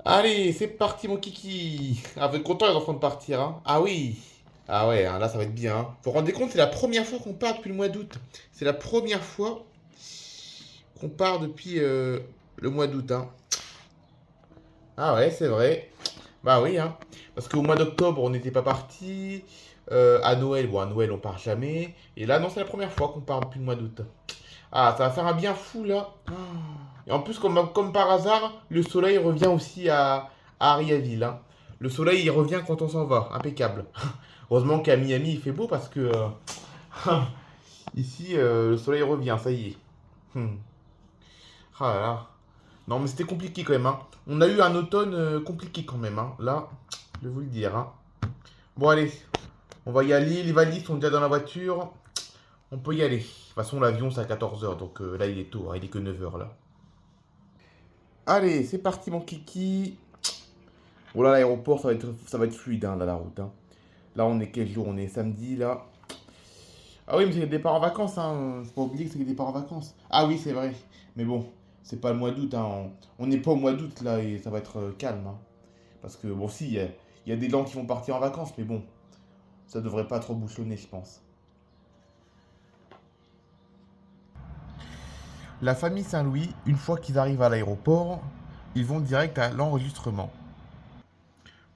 Allez, c'est parti mon kiki. Ah, vous êtes contents les enfants de partir, hein? Ah oui. Ah ouais, hein, là ça va être bien, hein. Vous vous rendez compte, c'est la première fois qu'on part depuis le mois d'août. C'est la première fois qu'on part depuis le mois d'août, hein. Ah ouais, c'est vrai. Bah oui, hein. Parce qu'au mois d'octobre, on n'était pas parti. À Noël, bon, à Noël, on part jamais. Et là, non, c'est la première fois qu'on part depuis le mois d'août. Ah, ça va faire un bien fou là. Ah. Et en plus, comme par hasard, le soleil revient aussi à Ariaville, hein. Le soleil, il revient quand on s'en va. Impeccable. Heureusement qu'à Miami, il fait beau parce que ici, le soleil revient, ça y est. Hmm. Ah là là. Non, mais c'était compliqué quand même, hein. On a eu un automne compliqué quand même, hein. Là, je vais vous le dire, hein. Bon, allez, on va y aller. Les valises sont déjà dans la voiture. On peut y aller. De toute façon, l'avion, c'est à 14 heures. Donc là, il est tôt, hein. Il est que 9 heures là. Allez, c'est parti, mon kiki. Bon, là, l'aéroport, ça va être fluide, hein, là, la route, hein. Là, on est quel jour? On est samedi, là. Ah oui, mais c'est le départ en vacances, hein. Faut pas oublier que c'est le départ en vacances. Ah oui, c'est vrai. Mais bon, c'est pas le mois d'août, hein. On n'est pas au mois d'août, là, et ça va être calme, hein. Parce que, bon, si, il y a des gens qui vont partir en vacances, mais bon, ça devrait pas trop bouchonner, je pense. La famille Saint-Louis, une fois qu'ils arrivent à l'aéroport, ils vont direct à l'enregistrement.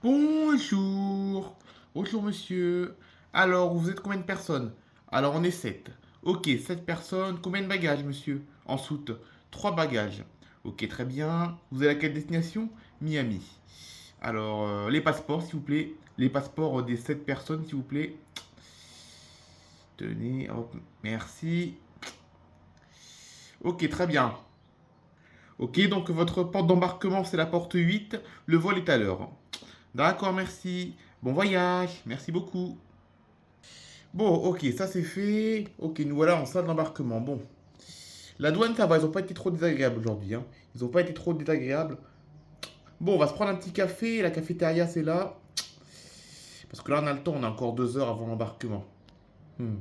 Bonjour. Bonjour monsieur. Alors, vous êtes combien de personnes? Alors, on est 7. Ok, 7 personnes. Combien de bagages, monsieur? En soute. 3 bagages. Ok, très bien. Vous avez à quelle destination? Miami. Alors, les passeports, s'il vous plaît. Les passeports des 7 personnes, s'il vous plaît. Tenez, hop, merci. Ok, très bien. Ok, donc votre porte d'embarquement, c'est la porte 8. Le vol est à l'heure. D'accord, merci. Bon voyage. Merci beaucoup. Bon, ok, ça c'est fait. Ok, nous voilà en salle d'embarquement. Bon, la douane, ça va, ils ont pas été trop désagréables aujourd'hui, hein. Ils ont pas été trop désagréables. Bon, on va se prendre un petit café. La cafétéria, c'est là. Parce que là, on a le temps, on a encore 2 heures avant l'embarquement. Hmm.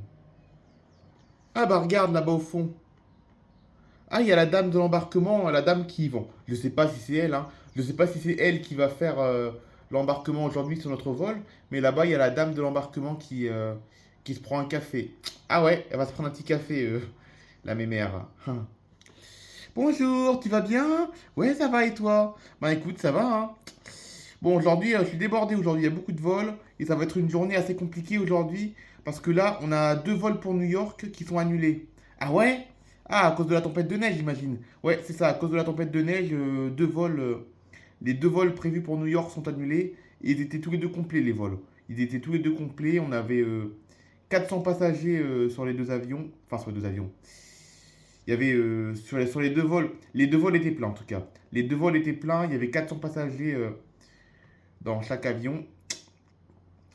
Ah bah regarde là-bas au fond. Ah, il y a la dame de l'embarquement, la dame qui, bon, je sais pas si c'est elle, hein. Je sais pas si c'est elle qui va faire l'embarquement aujourd'hui sur notre vol, mais là-bas, il y a la dame de l'embarquement qui se prend un café. Ah ouais, elle va se prendre un petit café, la mémère. Hein. Bonjour, tu vas bien? Ouais, ça va et toi? Bah écoute, ça va, hein. Bon, aujourd'hui, je suis débordé aujourd'hui, il y a beaucoup de vols, et ça va être une journée assez compliquée aujourd'hui, parce que là, on a 2 vols pour New York qui sont annulés. Ah ouais? Ah, à cause de la tempête de neige, j'imagine. Ouais, c'est ça, à cause de la tempête de neige, les 2 vols prévus pour New York sont annulés, et ils étaient tous les deux complets, les vols. Ils étaient tous les deux complets, on avait 400 passagers sur les 2 avions, enfin sur les 2 avions. Il y avait sur les 2 vols, les 2 vols étaient pleins en tout cas. Les 2 vols étaient pleins, il y avait 400 passagers dans chaque avion.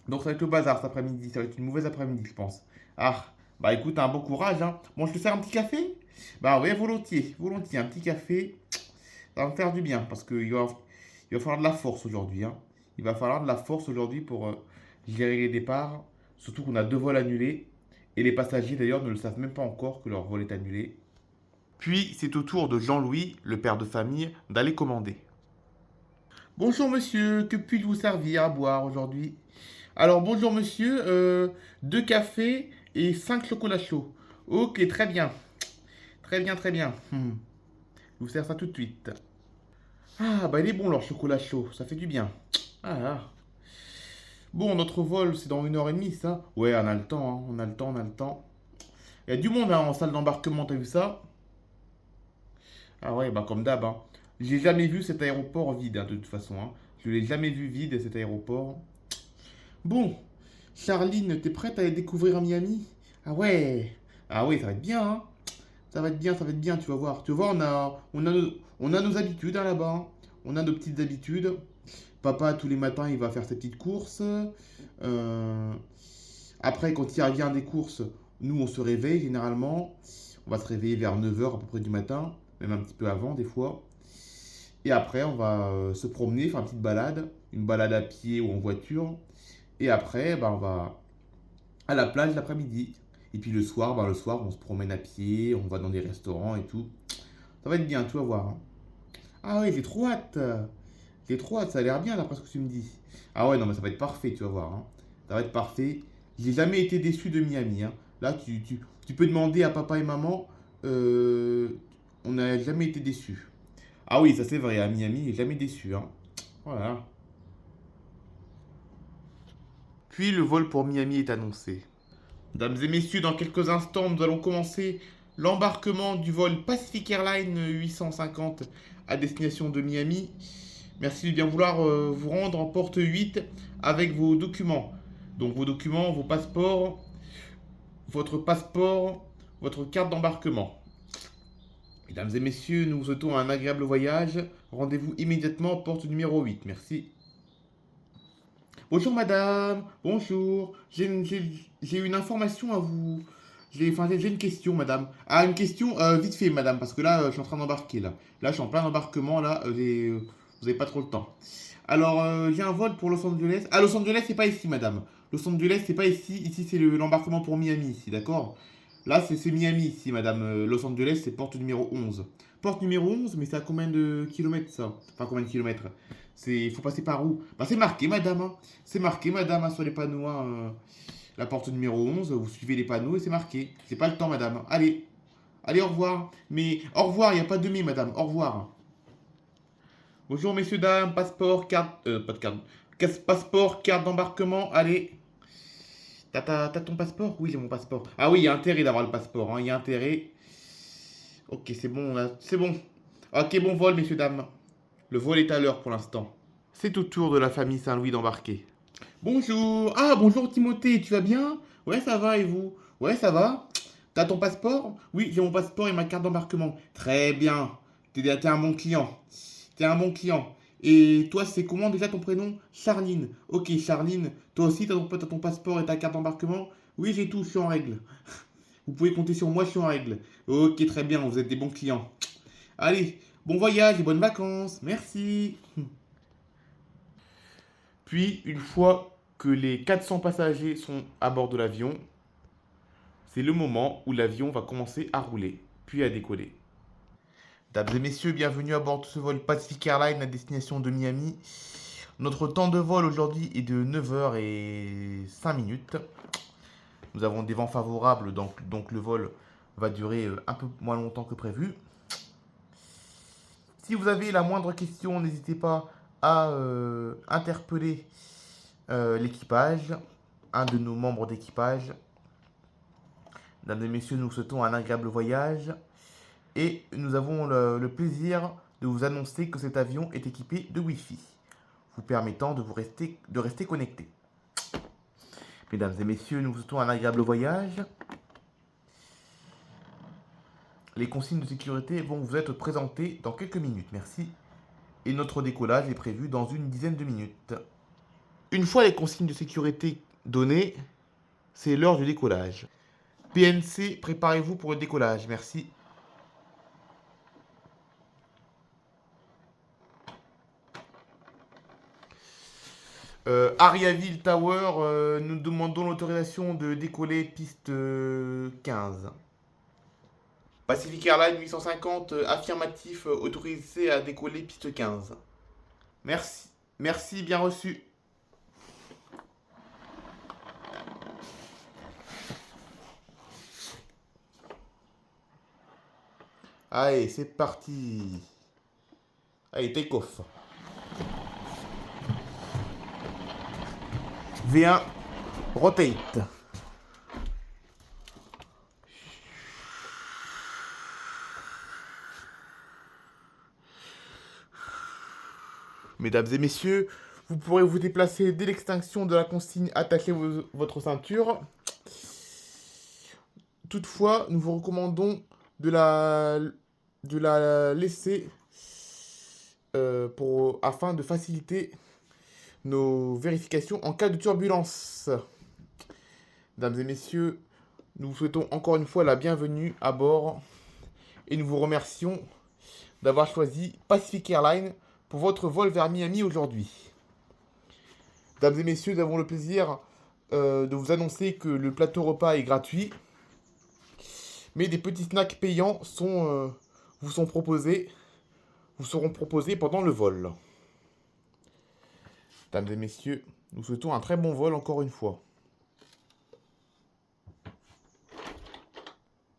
Donc ça va être le bazar cet après-midi, ça va être une mauvaise après-midi, je pense. Ah, bah écoute, un bon courage, hein. Bon, je te sers un petit café? Bah ouais, volontiers, volontiers, un petit café, ça va me faire du bien, parce qu'il va falloir de la force aujourd'hui, hein. Il va falloir de la force aujourd'hui pour gérer les départs, surtout qu'on a 2 vols annulés, et les passagers d'ailleurs ne le savent même pas encore que leur vol est annulé. Puis c'est au tour de Jean-Louis, le père de famille, d'aller commander. Bonjour monsieur, que puis-je vous servir à boire aujourd'hui? Alors bonjour monsieur, 2 cafés et 5 chocolats chauds. Ok, très bien, très bien, très bien. Je vous sers ça tout de suite. Ah bah il est bon leur chocolat chaud, ça fait du bien. Ah, ah. Bon, notre vol c'est dans 1 heure et demie ça. Ouais, on a le temps, hein, on a le temps, on a le temps. Il y a du monde hein, en salle d'embarquement, t'as vu ça? Ah ouais, bah comme d'hab, hein. J'ai jamais vu cet aéroport vide hein, de toute façon, hein. Je l'ai jamais vu vide cet aéroport. Bon, Charline, t'es prête à aller découvrir Miami? Ah ouais, ah oui, ça va être bien, hein. Ça va être bien, ça va être bien, tu vas voir. Tu vas voir, on a nos habitudes hein, là-bas, hein. On a nos petites habitudes. Papa, tous les matins, il va faire ses petites courses. Euh, Après, quand il revient des courses, nous, on se réveille généralement. On va se réveiller vers 9 heures à peu près du matin, même un petit peu avant des fois. Et après, on va se promener, faire une petite balade, une balade à pied ou en voiture. Et après, bah, on va à la plage l'après-midi. Et puis le soir, on se promène à pied, on va dans des restaurants et tout. Ça va être bien, tu vas voir, hein. Ah oui, j'ai trop hâte. J'ai trop hâte, ça a l'air bien d'après ce que tu me dis. Ah ouais, non, mais ça va être parfait, tu vas voir, hein. Ça va être parfait. J'ai jamais été déçu de Miami, hein. Là, tu peux demander à papa et maman. euh, on n'a jamais été déçus. Ah oui, ça c'est vrai, à Miami, j'ai jamais déçu, hein. Voilà. Puis le vol pour Miami est annoncé. Mesdames et messieurs, dans quelques instants, nous allons commencer l'embarquement du vol Pacific Airlines 850 à destination de Miami. Merci de bien vouloir vous rendre en porte 8 avec vos documents. Donc vos documents, vos passeport, votre carte d'embarquement. Mesdames et messieurs, nous vous souhaitons un agréable voyage. Rendez-vous immédiatement porte numéro 8. Merci. Bonjour madame, bonjour. J'ai une information à vous. J'ai une question madame. Ah, une question vite fait madame, parce que là, je suis en train d'embarquer là. Là, je suis en plein embarquement là. Vous avez pas trop le temps. Alors, j'ai un vol pour Los Angeles. Ah, Los Angeles, c'est pas ici madame. Los Angeles, c'est pas ici. Ici, c'est l'embarquement pour Miami ici, d'accord? Là, c'est Miami ici madame. Los Angeles, c'est porte numéro 11. Porte numéro 11, mais c'est à combien de kilomètres ça? Enfin, combien de kilomètres? Il faut passer par où? Bah, c'est marqué, madame, hein. C'est marqué, madame, hein, sur les panneaux, hein, la porte numéro 11. Vous suivez les panneaux et c'est marqué. J'ai pas le temps, madame. Allez, allez, au revoir. Mais au revoir, il n'y a pas de mais, madame. Au revoir. Bonjour, messieurs, dames. Passeport, carte. Pas de carte. Passeport, carte d'embarquement. Allez. T'as ton passeport? Oui, j'ai mon passeport. Ah oui, il y a intérêt d'avoir le passeport, hein. Il y a intérêt. Ok, c'est bon, là. C'est bon. Ok, bon vol, messieurs, dames. Le vol est à l'heure pour l'instant. C'est au tour de la famille Saint-Louis d'embarquer. Bonjour. Ah, bonjour Timothée, tu vas bien? Ouais, ça va et vous? Ouais, ça va. T'as ton passeport? Oui, j'ai mon passeport et ma carte d'embarquement. Très bien. T'es un bon client. T'es un bon client. Et toi, c'est comment déjà ton prénom? Charline. Ok, Charline. Toi aussi, t'as ton passeport et ta carte d'embarquement? Oui, j'ai tout, je suis en règle. Vous pouvez compter sur moi, je suis en règle. Ok, très bien, vous êtes des bons clients. Allez, bon voyage et bonnes vacances. Merci. Puis, une fois que les 400 passagers sont à bord de l'avion, c'est le moment où l'avion va commencer à rouler, puis à décoller. Mesdames et messieurs, bienvenue à bord de ce vol Pacific Airlines à destination de Miami. Notre temps de vol aujourd'hui est de 9h05. Nous avons des vents favorables, donc le vol va durer un peu moins longtemps que prévu. Si vous avez la moindre question, n'hésitez pas à interpeller l'équipage, un de nos membres d'équipage. Mesdames et messieurs, nous vous souhaitons un agréable voyage et nous avons le plaisir de vous annoncer que cet avion est équipé de Wi-Fi, vous permettant de rester connecté. Mesdames et messieurs, nous vous souhaitons un agréable voyage. Les consignes de sécurité vont vous être présentées dans quelques minutes, merci. Et notre décollage est prévu dans une dizaine de minutes. Une fois les consignes de sécurité données, c'est l'heure du décollage. PNC, préparez-vous pour le décollage, merci. Ariaville Tower, nous demandons l'autorisation de décoller piste 15. Pacific Airlines 850, affirmatif, autorisé à décoller piste 15. Merci, merci, bien reçu. Allez, c'est parti. Allez, take off. V1, rotate. Mesdames et messieurs, vous pourrez vous déplacer dès l'extinction de la consigne attachez votre ceinture. Toutefois, nous vous recommandons de la laisser afin de faciliter nos vérifications en cas de turbulence. Mesdames et messieurs, nous vous souhaitons encore une fois la bienvenue à bord et nous vous remercions d'avoir choisi Pacific Airlines pour votre vol vers Miami aujourd'hui. Mesdames et messieurs, nous avons le plaisir de vous annoncer que le plateau repas est gratuit, mais des petits snacks payants vous seront proposés pendant le vol. Mesdames et messieurs, nous souhaitons un très bon vol encore une fois.